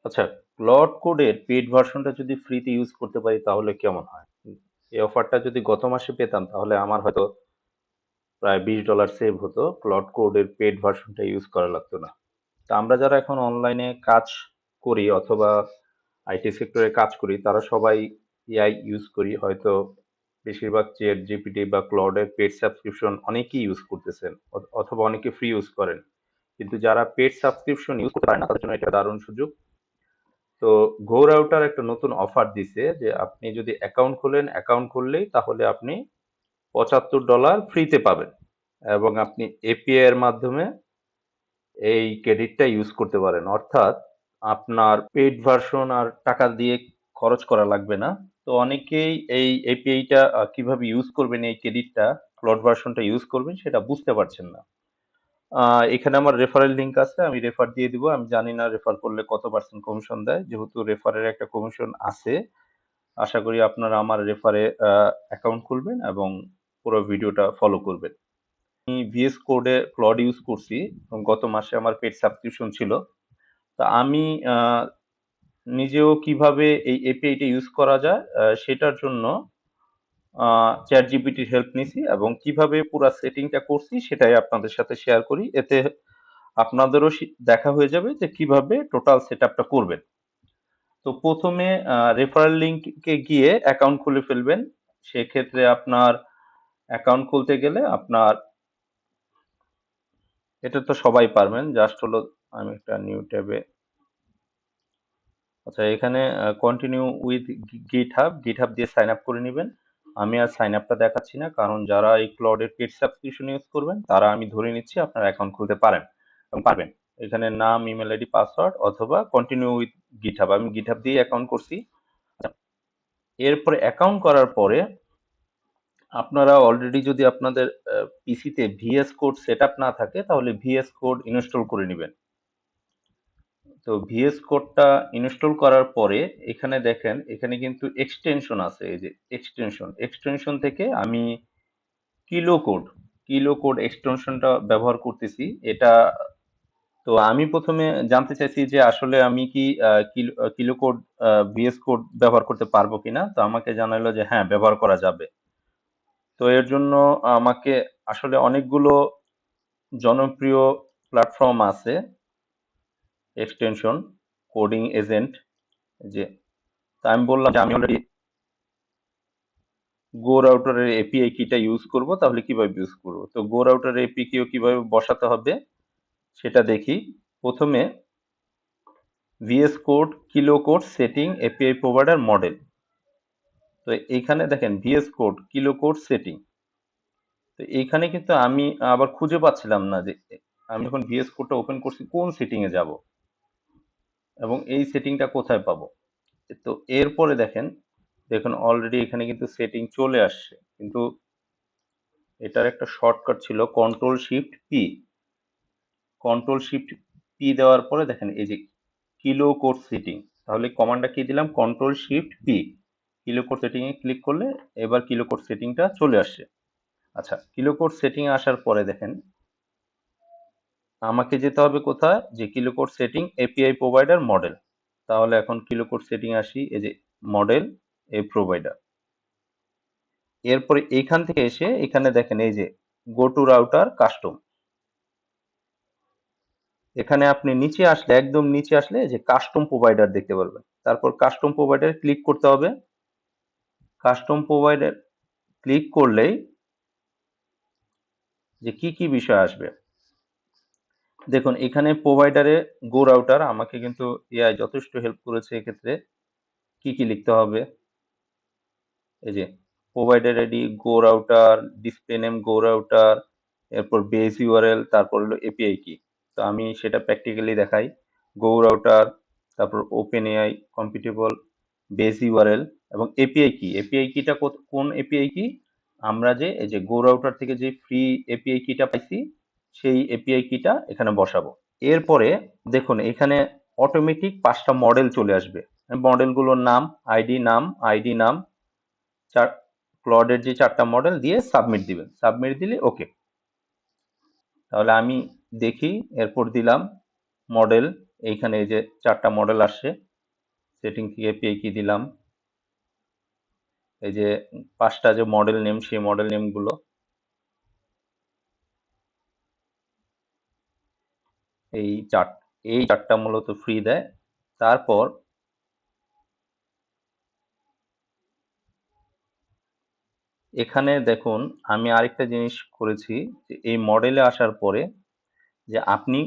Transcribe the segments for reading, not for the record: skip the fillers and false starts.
আচ্ছা, ক্লড কোডের পেইড ভার্সনটা যদি ফ্রিতে ইউজ করতে পারি তাহলে কেমন হয়? এই অফারটা যদি গত মাসে পেতাম তাহলে আমার হয়তো প্রায় $20 সেভ হতো। ক্লড কোডের পেইড ভার্সনটা ইউজ করা লাগতো না। তা আমরা যারা এখন অনলাইনে কাজ করি অথবা আইটি সেক্টরে কাজ করি তারা সবাই এআই ইউজ করি, হয়তো বেশিরভাগ চ্যাট জিপিটি বা ক্লডের পেড সাবস্ক্রিপশন অনেকেই ইউজ করতেছেন, অথবা অনেকে ফ্রি ইউজ করেন। কিন্তু যারা পেড সাবস্ক্রিপশন ইউজ করতে পারে না তাদের জন্য এটা দারুণ সুযোগ। তো গো রাউটার একটা নতুন অফার দিছে যে আপনি যদি অ্যাকাউন্ট খোলেন, অ্যাকাউন্ট খুললেই তাহলে আপনি $75 ফ্রিতে পাবেন, এবং আপনি এপিআই এর মাধ্যমে এই ক্রেডিটটা ইউজ করতে পারেন। অর্থাৎ আপনার পেইড ভার্সন আর টাকা দিয়ে খরচ করা লাগবে না। তো অনেকেই এই এপিআইটা কিভাবে ইউজ করবেন, এই ক্রেডিটটা ক্লড ভার্সনটা ইউজ করবেন সেটা বুঝতে পারছেন না। এখানে আমার রেফারেল লিংক আছে, আমি রেফার দিয়ে দিব। আমি জানি না রেফার করলে কত পার্সেন্ট কমিশন দেয়, যেহেতু রেফারের একটা কমিশন আছে। আশা করি আপনারা আমার রেফারে অ্যাকাউন্ট খুলবেন এবং পুরো ভিডিওটা ফলো করবেন। আমি ভিএস কোডে ক্লড ইউজ করছি এবং গত মাসে আমার পেড সাবস্ক্রিপশন ছিল। তা আমি নিজেও কিভাবে এই এপিআইটা ইউজ করা যায় সেটার জন্য চ্যাট জিপিটির হেল্প নিছি এবং কিভাবে পুরো সেটিংটা করছি সেটাই আপনাদের সাথে শেয়ার করি। এতে আপনাদেরও দেখা হয়ে যাবে যে কিভাবে টোটাল সেটআপটা করবেন। তো প্রথমে রেফারেল লিংকে গিয়ে অ্যাকাউন্ট খুলে ফেলবেন। সেক্ষেত্রে আপনার অ্যাকাউন্ট খুলতে গেলে আপনার, এটা তো সবাই পারবেন, জাস্ট হলো আমি একটা নিউ ট্যাবে, আচ্ছা এখানে কন্টিনিউ উইথ গিটহাব দিয়ে সাইন আপ করে নেবেন। আমি আর সাইন আপটা দেখাচ্ছি না, কারণ যারা এই ক্লাউডের পেড সাবস্ক্রিপশন ইউজ করবেন তারা আমি ধরে নিচ্ছি আপনার অ্যাকাউন্ট খুলতে পারেন এবং পারবেন। এখানে নাম, ইমেল আইডি, পাসওয়ার্ড অথবা কন্টিনিউ উইথ গিটহাব, আমি গিটহাব দিয়ে অ্যাকাউন্ট করছি। এরপরে অ্যাকাউন্ট করার পরে আপনারা অলরেডি যদি আপনাদের পিসিতে ভিএস কোড সেটআপ না থাকে তাহলে ভিএস কোড ইনস্টল করে নেবেন। তো ভিএস কোডটা ইনস্টল করার পরে এখানে দেখেন, এখানে কিন্তু এক্সটেনশন আছে, এই যে এক্সটেনশন থেকে আমি কিলো কোড এক্সটেনশনটা ব্যবহার করতেছি। এটা, তো আমি প্রথমে জানতে চাইছি যে আসলে আমি কি কিলো কোড ভিএস কোড ব্যবহার করতে পারবো কিনা। তো আমাকে জানালো যে হ্যাঁ, ব্যবহার করা যাবে। তো এর জন্য আমাকে আসলে অনেকগুলো জনপ্রিয় প্ল্যাটফর্ম আছে এক্সটেনশন, কোডিং এজেন্ট, যে, তা আমি বললাম যে আমি অলরেডি গো রাউটারের এপিআই কিটা ইউজ করব, তাহলে কিভাবে ইউজ করব। তো গো রাউটারের এপি কিও কিভাবে বসাতে হবে সেটা দেখি। প্রথমে VS Code Kilo Code setting API provider model. তো এইখানে দেখেন VS Code Kilo Code setting. তো এইখানে কিন্তু আমি আবার খুঁজে পাচ্ছিলাম না যে আমি যখন ভিএস কোডটা ওপেন করছি কোন সেটিং এ যাব এবং এই সেটিংটা কোথায় পাবো। তো এরপরে দেখেন, দেখুন অলরেডি এখানে কিন্তু সেটিং চলে আসছে, কিন্তু এটার একটা শর্টকাট ছিল কন্ট্রোল শিফট পি দেওয়ার পরে দেখেন এই যে কিলো কোড সেটিং। তাহলে কমান্ডটা কি দিলাম, control shift P, Kilo Code setting এ ক্লিক করলে এবার কিলো কোড সেটিংটা চলে আসছে। আচ্ছা, কিলো কোড সেটিং এ আসার পরে দেখেন আমাকে যেতে হবে কোথায়, যে kilo Code setting API provider model. তাহলে এখন কিলো কোড সেটিং আসি, এই যে মডেল এ প্রোভাইডার। এরপরে এইখান থেকে এসে এখানে দেখেন এই যে গো টু রাউটার কাস্টম, এখানে আপনি নিচে আসলে, একদম নিচে আসলে যে কাস্টম প্রোভাইডার দেখতে পারবেন। তারপর কাস্টম প্রোভাইডার ক্লিক করতে হবে। কাস্টম প্রোভাইডার ক্লিক করলেই যে কি কি বিষয় আসবে দেখুন, এখানে প্রোভাইডারে গো রাউটার আমাকে কিন্তু এআই যথেষ্ট হেল্প করেছে। এক্ষেত্রে কি কি লিখতে হবে, এই যে প্রোভাইডার আইডি গো রাউটার, ডিসপ্লে নেম গো রাউটার, এরপর বেস ইউআরএল, তারপর হলো এপিআই কি। তো আমি সেটা প্র্যাকটিক্যালি দেখাই। গো রাউটার, তারপর open AI compatible, base URL এবং এপিআই কি। এপিআই কিটা কোন এপিআই কি, আমরা যে এই যে গো রাউটার থেকে যে ফ্রি এপিআই কিটা পাইছি সেই এপিআই কিটা এখানে বসাবো। এরপরে দেখুন এখানে অটোমেটিক 5টা মডেল চলে আসবে। মডেলগুলোর নাম, চার ক্লডের যে 4টা মডেল দিয়ে সাবমিট দিবেন, সাবমিট দিলে ওকে। তাহলে আমি দেখি, এরপর দিলাম মডেল এইখানে এই যে 4টা মডেল আসছে, সেটিং থেকে এপিআই কি দিলাম, এই যে 5টা যে মডেল নেম, সেই মডেল নেমগুলো এই চার এই 4টা মূলত ফ্রি দেয়। তারপর এখানে দেখুন আমি আরেকটা জিনিস করেছি, যে এই মডেলে আসার পরে যে আপনি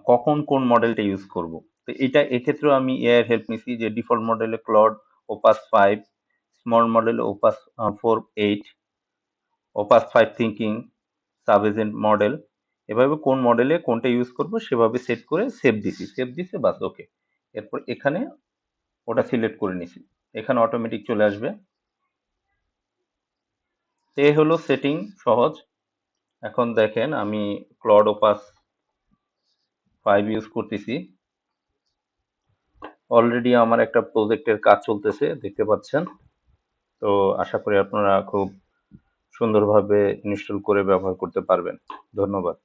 কখন কোন মডেলটা ইউজ করব। তো এটা এক্ষেত্রেও আমি এআই এর হেল্প নিছি, যে ডিফল্ট মডেলে ক্লড ওপাস 5, স্মল মডেলে Opus 4.8, Opus 5 thinking, sub agent model, এভাবে কোন মডেলে কোনটা ইউজ করব সেভাবে সেট করে সেভ দিছে বাস, ওকে। এরপর এখানে ওটা সিলেক্ট করে নিছি, এখানে অটোমেটিক চলে আসবে। তো এই হলো সেটিং, সহজ। এখন দেখেন আমি ক্লড ওপাস 5 ইউজ করতেছি, অলরেডি আমার একটা প্রজেক্টের কাজ চলতেছে দেখতে পাচ্ছেন। তো আশা করি আপনারা খুব সুন্দরভাবে ইনস্টল করে ব্যবহার করতে পারবেন। ধন্যবাদ।